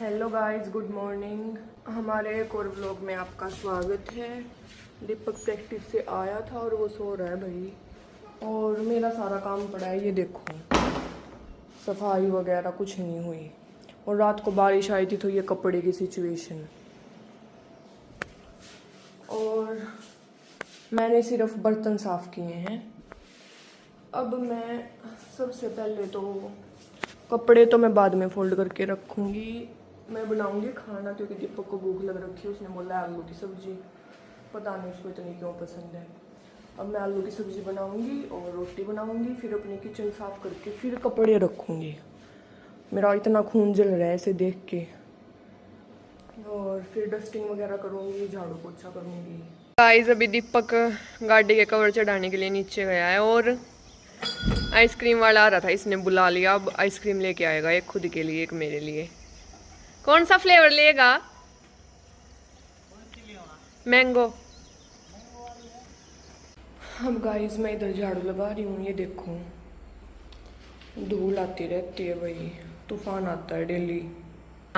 Hello guys, good morning. हमारे एक और व्लॉग में आपका स्वागत है। दीपक प्रैक्टिस से आया था और वो सो रहा है भाई। और मेरा सारा काम पड़ा है, ये देखो, सफाई वगैरह कुछ नहीं हुई। और रात को बारिश आई थी तो ये कपड़े की सिचुएशन। और मैंने सिर्फ बर्तन साफ़ किए हैं। अब मैं सबसे पहले तो कपड़े तो मैं बाद में फोल्ड करके रखूँगी। मैं बनाऊंगी खाना क्योंकि दीपक को भूख लग रखी है। उसने बोला आलू की सब्ज़ी, पता नहीं उसको इतनी क्यों पसंद है। अब मैं आलू की सब्ज़ी बनाऊंगी और रोटी बनाऊंगी, फिर अपनी किचन साफ़ करके फिर कपड़े रखूंगी। मेरा इतना खून जल रहा है इसे देख के। और फिर डस्टिंग वगैरह करूँगी, झाड़ू पोछा करूँगी। गाइस, अभी दीपक गाड़ी के कवर चढ़ाने के लिए नीचे गया है और आइसक्रीम वाला आ रहा था, इसने बुला लिया। अब आइसक्रीम लेके आएगा, एक खुद के लिए एक मेरे लिए। कौन सा फ्लेवर लेगा? मैंगो। अब गाइस मैं इधर झाड़ू लगा रही हूँ। ये देखो, धूल आती रहती है भाई, तूफान आता है डेली।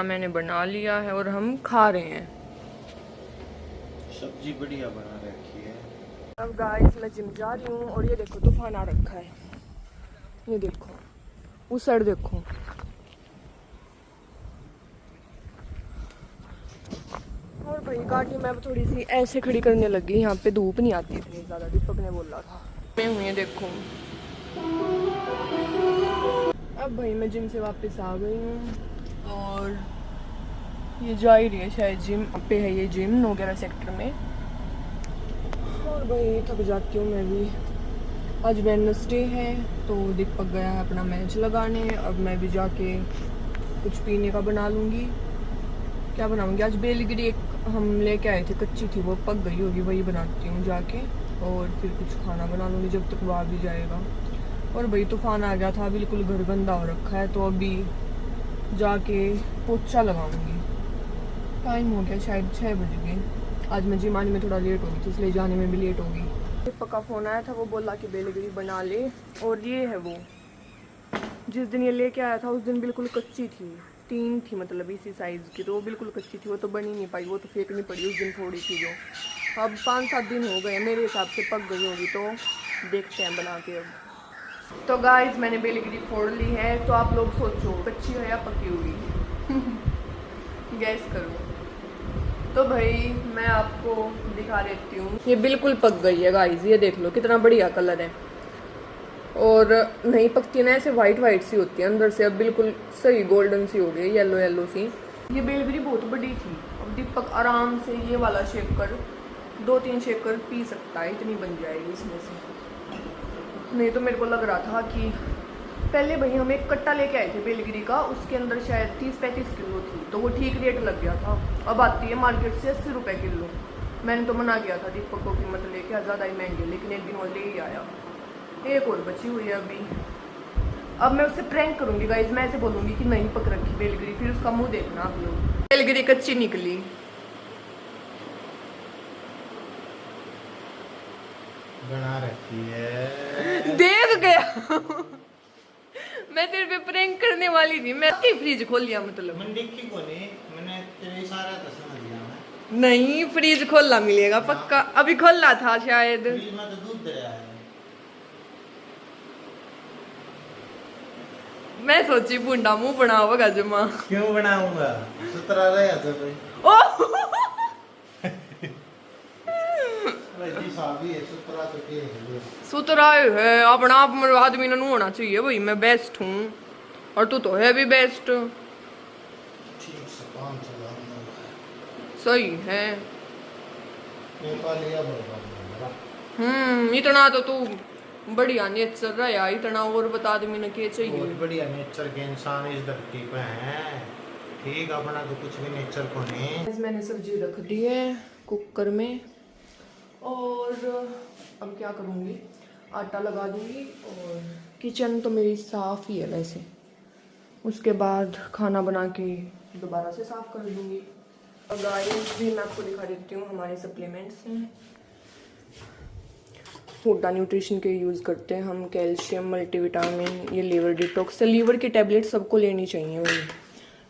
मैंने बना लिया है और हम खा रहे हैं। सब्जी बढ़िया बना रखी है। अब गाइस मैं जिम जा रही हूँ और ये देखो तूफान आ रखा है। ये देखो, उस साइड देखो। और भाई गाड़ी मैं अब थोड़ी सी ऐसे खड़ी करने लगी, यहाँ पे धूप नहीं आती इतनी ज़्यादा, दीपक ने बोला था। मैं हुई है देखो। अब भाई मैं जिम से वापस आ गई हूँ और ये जा ही रही है शायद जिम पे है। ये जिम नोगेरा सेक्टर में। और भाई थक जाती हूँ मैं भी। आज वेडनेसडे है तो दीपक गया है अपना मैच लगाने। अब मैं भी जाके कुछ पीने का बना लूँगी। क्या बनाऊँगी आज? बेलगिरी एक हम लेके आए थे, कच्ची थी, वो पक गई होगी, वही बनाती हूँ जाके। और फिर कुछ खाना बना लूँगी जब तक वो आ भी जाएगा। और भाई तूफान आ गया था, बिल्कुल घर गंदा हो रखा है, तो अभी जाके पोछा लगाऊंगी। टाइम हो गया शायद 6 बज गए। आज मैं जिम आने में थोड़ा लेट हो गई थी, इसलिए जाने में भी लेट होगी। दीपक का फ़ोन आया था, वो बोला कि बेलगिरी बना ले। और ये है वो, जिस दिन ये लेके आया था उस दिन बिल्कुल कच्ची थी, 3 थी मतलब इसी साइज़ की, तो वो बिल्कुल कच्ची थी, वो तो बन ही नहीं पाई, वो तो फेंकनी पड़ी उस दिन थोड़ी सी जो। अब 5-7 दिन हो गए, मेरे हिसाब से पक गई होगी, तो देखते हैं बना के। अब तो गाइस मैंने बेलगिरी फोड़ ली है, तो आप लोग सोचो कच्ची है या पकी हुई? गैस करो। तो भाई मैं आपको दिखा देती हूँ, ये बिल्कुल पक गई है गाइस, ये देख लो कितना बढ़िया कलर है। और नहीं पकती ना, ऐसे वाइट वाइट सी होती है अंदर से। अब बिल्कुल सही गोल्डन सी हो गई, येलो येलो सी। ये बेलगिरी बहुत बड़ी थी। अब दीपक आराम से ये वाला शेकर 2-3 शेकर पी सकता है, इतनी बन जाएगी इसमें से। नहीं तो मेरे को लग रहा था कि पहले भाई हम एक कट्टा लेके आए थे बेलगिरी का, उसके अंदर शायद 30-35 किलो थी, तो वो ठीक रेट लग गया था। अब आती है मार्केट से 80 रुपये किलो। मैंने तो मना किया था दीपक को कि मत लेके, ज़्यादा ही महंगे, लेकिन एक दिन वो ले ही आया। एक और बची हुई है अभी। अब मैं उससे प्रैंक करूंगी गाइज, मैं ऐसे बोलूंगी कि नहीं पक रखी बेलगिरी, फिर उसका मुंह देखना आप लोग। बेलगिरी कच्ची निकली। बना रखी है, देख गया। मैं तेरे पे प्रैंक करने वाली थी, मैं फ्रिज खोल लिया मतलब। मैं देखी को नहीं, मैंने तेरे इशारा तो समझ लिया मैं। नहीं, फ्रिज खोलना मिलेगा पक्का। अभी खोलना था शायद। फ्रिज में तो दूध दे है। मैं सोची बूंदा मुंह बनाओगा जमा। क्यों बनाऊंगा, सुतरा रहे तो भाई। ओ जी साहब ये सुतरा तो के है। सुतरा है अपना आप, आदमी ने होना चाहिए भाई। मैं बेस्ट हूँ और तू तो है भी बेस्ट। ठीक से काम चला सही है। नेपालिया बर्बाद। इतना तो तू बढ़िया नेचर रहा यार, इतना और बता आदमी ने के चाहिए। बहुत बढ़िया नेचर के इंसान इस धरती पे हैं। ठीक अपना तो कुछ भी नेचर को नहीं। मैंने सब्जी रख दी है कुकर में और अब क्या करूँगी, आटा लगा दूँगी। और किचन तो मेरी साफ़ ही है वैसे, उसके बाद खाना बना के दोबारा से साफ़ कर दूँगी। और गाइस भी मैं आपको दिखा देती हूँ, हमारे सप्लीमेंट्स हैं। हुड्डा न्यूट्रिशन के यूज़ करते हैं हम, कैल्शियम, मल्टीविटामिन, ये लीवर डिटॉक्स है। लीवर की टैबलेट सबको लेनी चाहिए भाई,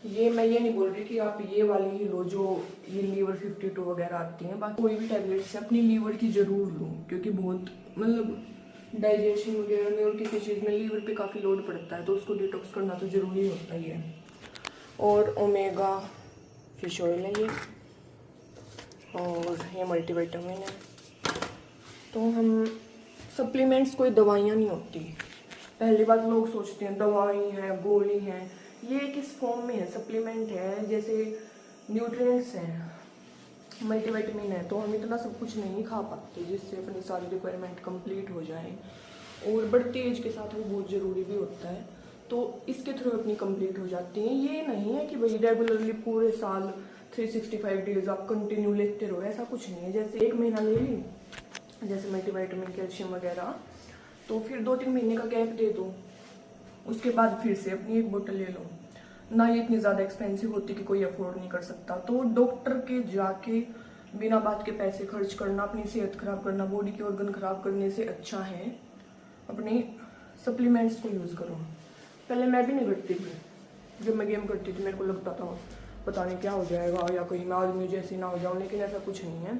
ये मैं ये नहीं बोल रही कि आप ये वाली ही लो जो ये लीवर 52 वगैरह आती हैं, बाकी कोई भी टैबलेट से अपनी लीवर की जरूर लो, क्योंकि बहुत मतलब डाइजेशन वगैरह में और किसी चीज़ में लीवर पे काफ़ी लोड पड़ता है, तो उसको डिटॉक्स करना तो ज़रूरी होता ही है। और ओमेगा फिश ऑयल है ये, और ये मल्टीविटामिन है। तो हम सप्लीमेंट्स कोई दवाइयाँ नहीं होती। पहली बात लोग सोचते हैं दवाई है, गोली है, ये किस फॉर्म में है, सप्लीमेंट है, जैसे न्यूट्रिएंट्स हैं, मल्टीविटामिन है। तो हम इतना सब कुछ नहीं खा पाते जिससे अपनी सारी रिक्वायरमेंट कंप्लीट हो जाए, और बढ़ती एज के साथ वो बहुत ज़रूरी भी होता है, तो इसके थ्रू अपनी कंप्लीट हो जाती हैं। ये नहीं है कि भाई रेगुलरली पूरे साल 365 डेज आप कंटिन्यू लेते रहो, ऐसा कुछ नहीं है। जैसे 1 महीना ले ली जैसे मल्टीविटामिन, कैल्शियम वगैरह, तो फिर 2-3 महीने का गैप दे दो, उसके बाद फिर से अपनी 1 बोतल ले लो। ना ये इतनी ज़्यादा एक्सपेंसिव होती कि कोई अफोर्ड नहीं कर सकता। तो डॉक्टर के जाके बिना बात के पैसे खर्च करना, अपनी सेहत खराब करना, बॉडी के ऑर्गन खराब करने से अच्छा है अपनी सप्लीमेंट्स को यूज़ करो। पहले मैं भी नहीं करती थी, जब मैं गेम करती थी मेरे को लगता था पता नहीं क्या हो जाएगा या कहीं मैं आदमी जैसी ना हो जाऊँ, लेकिन ऐसा कुछ नहीं है।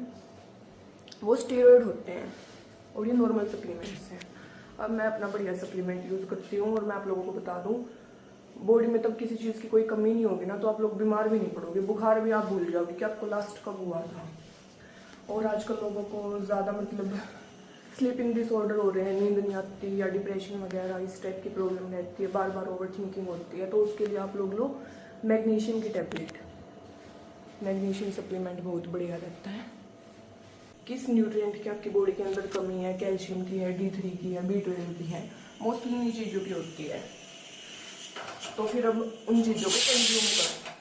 वो स्टेरॉइड होते हैं और ये नॉर्मल सप्लीमेंट्स हैं। अब मैं अपना बढ़िया सप्लीमेंट यूज़ करती हूँ, और मैं आप लोगों को बता दूँ बॉडी में तब किसी चीज़ की कोई कमी नहीं होगी ना, तो आप लोग बीमार भी नहीं पड़ोगे, बुखार भी आप भूल जाओगे कि आपको लास्ट कब हुआ था। और आजकल लोगों को ज़्यादा मतलब स्लीपिंग डिसऑर्डर हो रहे हैं, नींद नहीं आती, या डिप्रेशन वगैरह इस टाइप की प्रॉब्लम रहती है, बार बार ओवर थिंकिंग होती है, तो उसके लिए आप लोग लो मैग्नीशियम की टैबलेट। मैग्नीशियम सप्लीमेंट बहुत बढ़िया रहता है। किस न्यूट्रिएंट की आपकी बॉडी के अंदर कमी है, कैल्शियम की है, D3 की है, B12 की है, मोस्टली इन्हीं चीज़ों की होती है। तो फिर अब उन चीज़ों को कंज्यूम करो,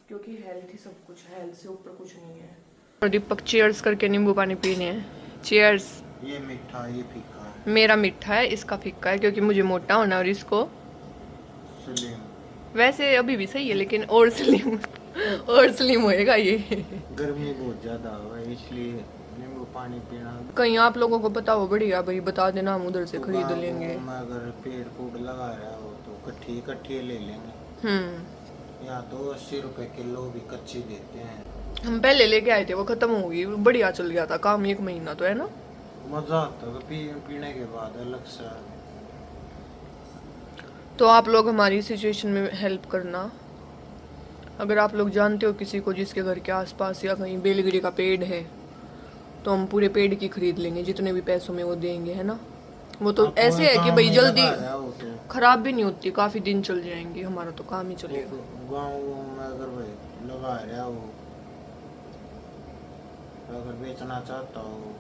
क्योंकि हेल्थ ही सब कुछ है, हेल्थ से ऊपर कुछ नहीं है। और दीपक चीयर्स करके नींबू पानी पीने हैं। चीयर्स। ये मीठा, ये फीका है। मेरा मीठा है, इसका फीका है, क्योंकि मुझे मोटा होना है और इसको स्लिम। वैसे अभी भी सही है, लेकिन और स्लिम और स्लिम होएगा ये। गर्मी बहुत ज्यादा है इसलिए नींबू पानी पीना। कहीं आप लोगों को पता हो बढ़िया भाई बता देना, हम उधर से खरीद लेंगे। अगर पेड़ फूड लगा रहा हो तो कट्ठी ले लेंगे। यहाँ तो 80 रुपए किलो भी कच्ची देते हैं। हम पहले लेके आए थे, वो खत्म हो गई, बढ़िया चल गया था काम, 1 महीना तो है ना। मजा आता तो पीने के बाद अलग सा। तो आप लोग हमारी सिचुएशन में हेल्प करना। अगर आप लोग जानते हो किसी को जिसके घर के आसपास या कहीं बेलगिरी का पेड़ है, तो हम पूरे पेड़ की खरीद लेंगे, जितने भी पैसों में वो देंगे, है ना। वो तो ऐसे है कि भाई जल्दी खराब भी नहीं होती, काफी दिन चल जाएंगी, हमारा तो काम ही चलेगा। गाँव में अगर भाई लगा रहा हो, अगर बेचना चाहता हो